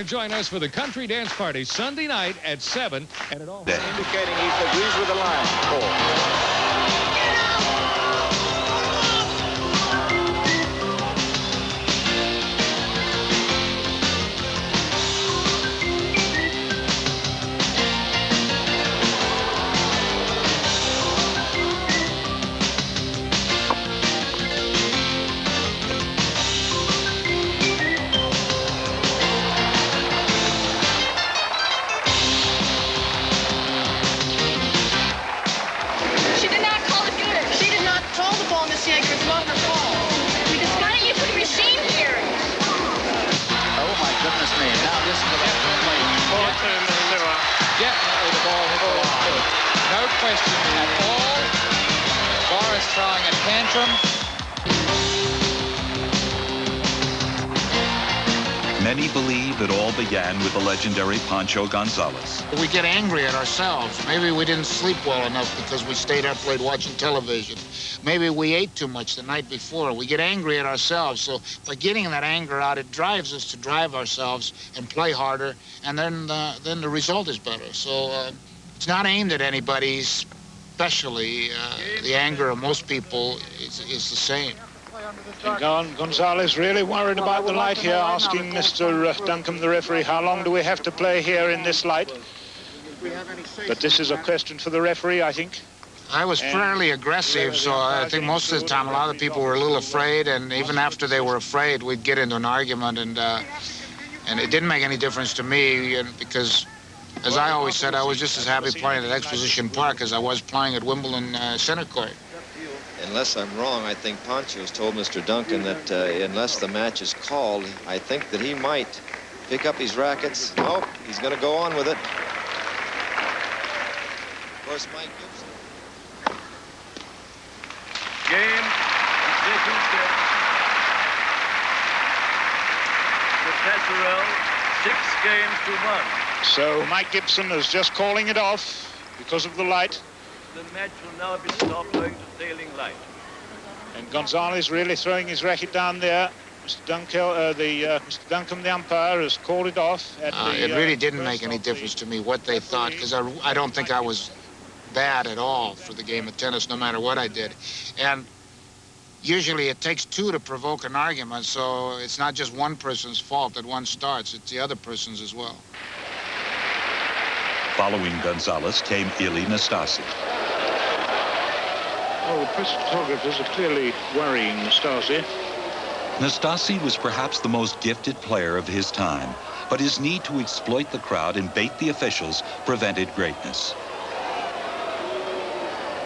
Join us for the country dance party Sunday night at 7. And it all indicating he agrees with the line. 4. Definitely the ball hit the line. No question at all. Boris throwing a tantrum. Many believe it all began with the legendary Pancho Gonzalez. We get angry at ourselves. Maybe we didn't sleep well enough because we stayed up late watching television. Maybe we ate too much the night before. We get angry at ourselves. So by getting that anger out, it drives us to drive ourselves and play harder, and then the result is better. So it's not aimed at anybody, especially the anger of most people is the same. Gonzalez really worried about the light here, asking Mr. Duncombe, the referee, how long do we have to play here in this light? But this is a question for the referee, I think. I was fairly aggressive, so I think most of the time a lot of people were a little afraid, and even after they were afraid, we'd get into an argument, and it didn't make any difference to me because, as I always said, I was just as happy playing at Exposition Park as I was playing at Wimbledon Center Court. Unless I'm wrong, I think Pancho's told Mr. Duncan that unless the match is called, I think that he might pick up his rackets. Nope, he's going to go on with it. Of course, Mike Gibson. Game, second set. The Mcenroe, 6 games to 1. So Mike Gibson is just calling it off because of the light. The match will now be stopped owing to failing light. And Gonzalez really throwing his racket down there. Mr. Duncombe, the umpire, has called it off. It really didn't make any difference to me what they thought, because I don't think I was bad at all for the game of tennis, no matter what I did. And usually it takes two to provoke an argument, so it's not just one person's fault that one starts, it's the other person's as well. Following Gonzalez came Ili Nastase. Oh, the press photographers are clearly worrying Nastase. Nastase was perhaps the most gifted player of his time, but his need to exploit the crowd and bait the officials prevented greatness.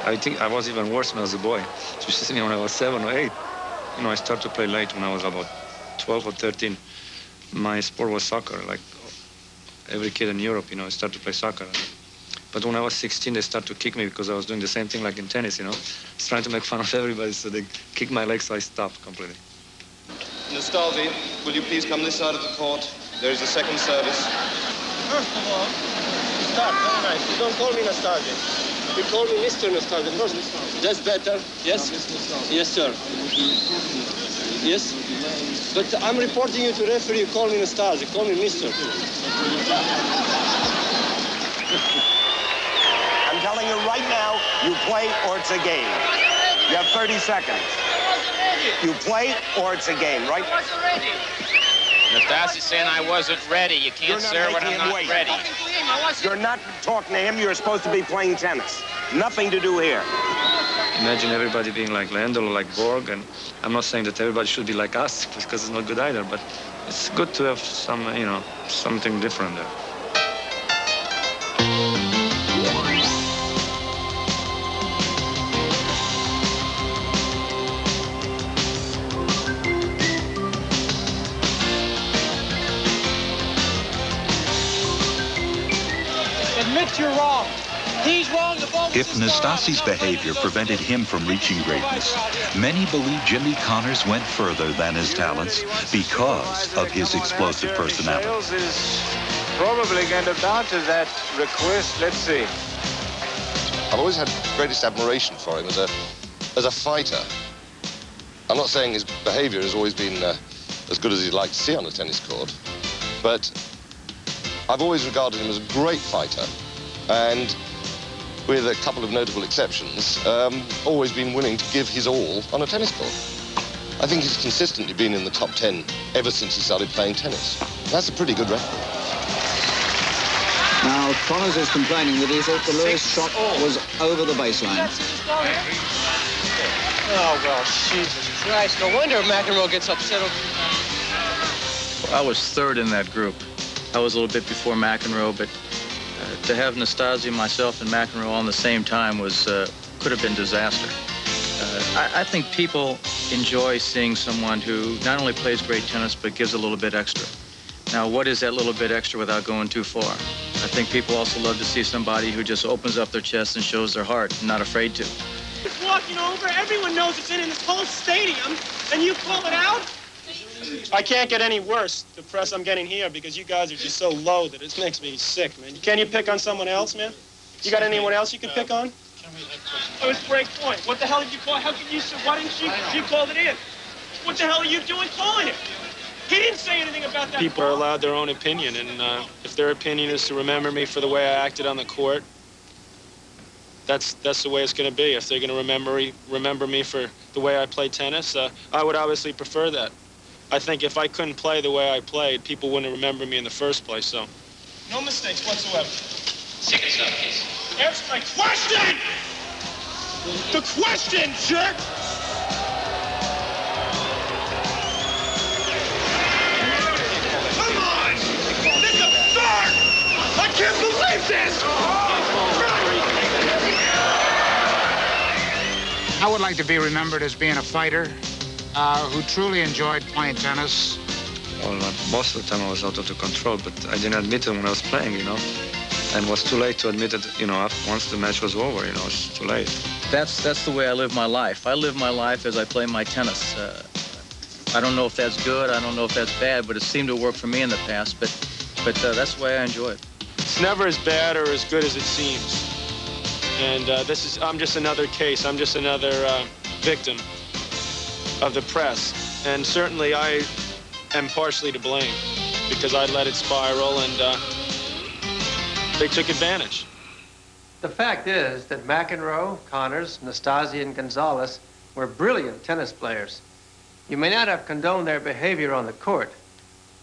I think I was even worse when I was a boy, especially when I was 7 or 8. You know, I started to play late when I was about 12 or 13. My sport was soccer, like every kid in Europe, you know, I started to play soccer. But when I was 16, they started to kick me because I was doing the same thing like in tennis, you know. I was trying to make fun of everybody, so they kicked my legs, so I stopped completely. Nastase, will you please come this side of the court? There is a second service. First of all, start, very nice. You don't call me Nastase. You call me Mr. Nastase. That's better. Yes? Yes, sir. Yes? But I'm reporting you to referee. You call me Nastase. Call me Mr. I'm telling you right now, you play or it's a game. You have 30 seconds. You play or it's a game, right? Nastase saying I wasn't ready. You can't serve when I'm not ready. You're not talking to him. You're supposed to be playing tennis. Nothing to do here. Imagine everybody being like Lendl or like Borg, and I'm not saying that everybody should be like us because it's not good either, but it's good to have some, you know, something different there. Admit you're wrong. He's wrong. The ball. If Nastase's behavior prevented him from reaching greatness, many believe Jimmy Connors went further than his talents because of his explosive personality. Sales is probably going to bow to that request. Let's see. I've always had greatest admiration for him as a fighter. I'm not saying his behavior has always been as good as you'd like to see on a tennis court, but I've always regarded him as a great fighter, and with a couple of notable exceptions, always been willing to give his all on a tennis court. I think he's consistently been in the top 10 ever since he started playing tennis. That's a pretty good record. Now, Connors is complaining that he thought the Lewis shot was over the baseline. Oh, well, Jesus Christ. No wonder Mcenroe gets upset over you. I was third in that group. I was a little bit before Mcenroe, but to have Nastase, myself, and Mcenroe on the same time could have been disaster. I think people enjoy seeing someone who not only plays great tennis, but gives a little bit extra. Now, what is that little bit extra without going too far? I think people also love to see somebody who just opens up their chest and shows their heart, and not afraid to. It's walking over, everyone knows it's in this whole stadium, and you call it out? I can't get any worse, the press I'm getting here, because you guys are just so low that it makes me sick, man. Can you pick on someone else, man? You got anyone else you can pick on? Oh, it's break point. What the hell did you call? How could you? Why didn't you called it in? What the hell are you doing calling it? He didn't say anything about that. People are allowed their own opinion, and if their opinion is to remember me for the way I acted on the court, that's the way it's going to be. If they're going to remember me for the way I play tennis, I would obviously prefer that. I think if I couldn't play the way I played, people wouldn't remember me in the first place. So, no mistakes whatsoever. Second serve, please. Answer my question! The question, jerk! Come on! This is absurd! I can't believe this! I would like to be remembered as being a fighter who truly enjoyed playing tennis. Well, most of the time I was out of the control, but I didn't admit it when I was playing, you know. And it was too late to admit it, you know, once the match was over, you know, it's too late. That's the way I live my life. I live my life as I play my tennis. I don't know if that's good, I don't know if that's bad, but it seemed to work for me in the past, but that's the way I enjoy it. It's never as bad or as good as it seems. And I'm just another case. I'm just another victim of the press. And certainly I am partially to blame because I let it spiral and they took advantage. The fact is that McEnroe, Connors, Nastase, and Gonzalez were brilliant tennis players. You may not have condoned their behavior on the court,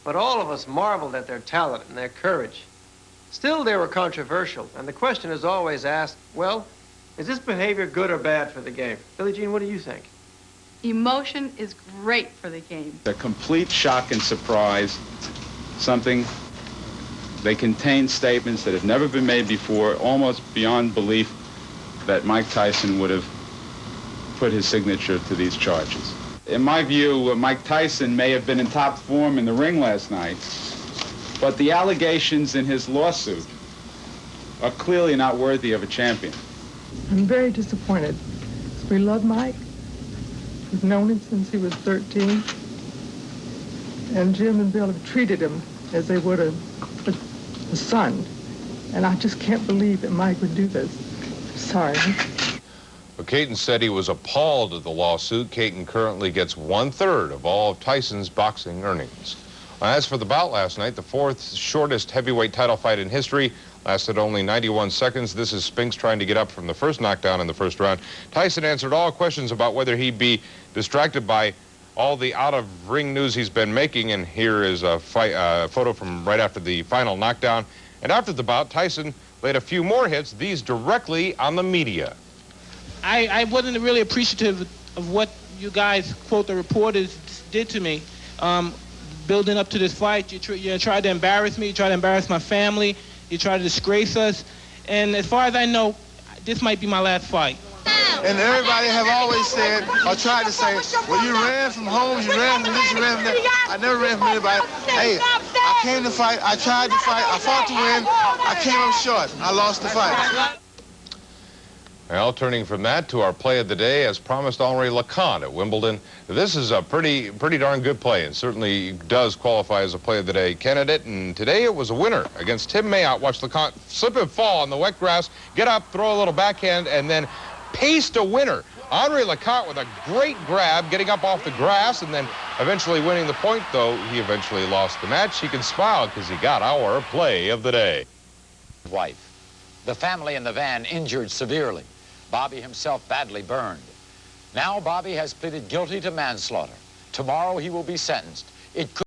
but all of us marveled at their talent and their courage. Still, they were controversial, and the question is always asked, well, is this behavior good or bad for the game? Billie Jean, what do you think? Emotion is great for the game. A complete shock and surprise, something. They contain statements that have never been made before, almost beyond belief that Mike Tyson would have put his signature to these charges. In my view, Mike Tyson may have been in top form in the ring last night, but the allegations in his lawsuit are clearly not worthy of a champion. I'm very disappointed. We love Mike. We've known him since he was 13. And Jim and Bill have treated him as they would a son. And I just can't believe that Mike would do this. Sorry. Well, Caton said he was appalled at the lawsuit. Caton currently gets 1/3 of all of Tyson's boxing earnings. As for the bout last night, the fourth shortest heavyweight title fight in history, lasted only 91 seconds. This is Spinks trying to get up from the first knockdown in the first round. Tyson answered all questions about whether he'd be distracted by all the out-of-ring news he's been making, and here is a photo from right after the final knockdown. And after the bout, Tyson laid a few more hits, these directly on the media. I wasn't really appreciative of what you guys, quote, the reporters did to me. Building up to this fight, you tried to embarrass me, you tried to embarrass my family, you tried to disgrace us. And as far as I know, this might be my last fight. And everybody have always said, or tried to say, well, you ran from home, you ran from this, you ran from that. I never ran from anybody. Hey, I came to fight, I tried to fight, I fought to win, I came up short, I lost the fight. Well, turning from that to our play of the day, as promised, Henri Lecomte at Wimbledon. This is a pretty darn good play, and certainly does qualify as a play of the day candidate. And today it was a winner against Tim Mayotte. Watch Lecomte slip and fall on the wet grass, get up, throw a little backhand, and then paste a winner Henri Lecointe with a great grab, getting up off the grass, and then eventually winning the point, though he eventually lost the match. He can smile because he got our play of the day. Wife. The family in the van injured severely. Bobby himself badly burned. Now Bobby has pleaded guilty to manslaughter. Tomorrow he will be sentenced. It could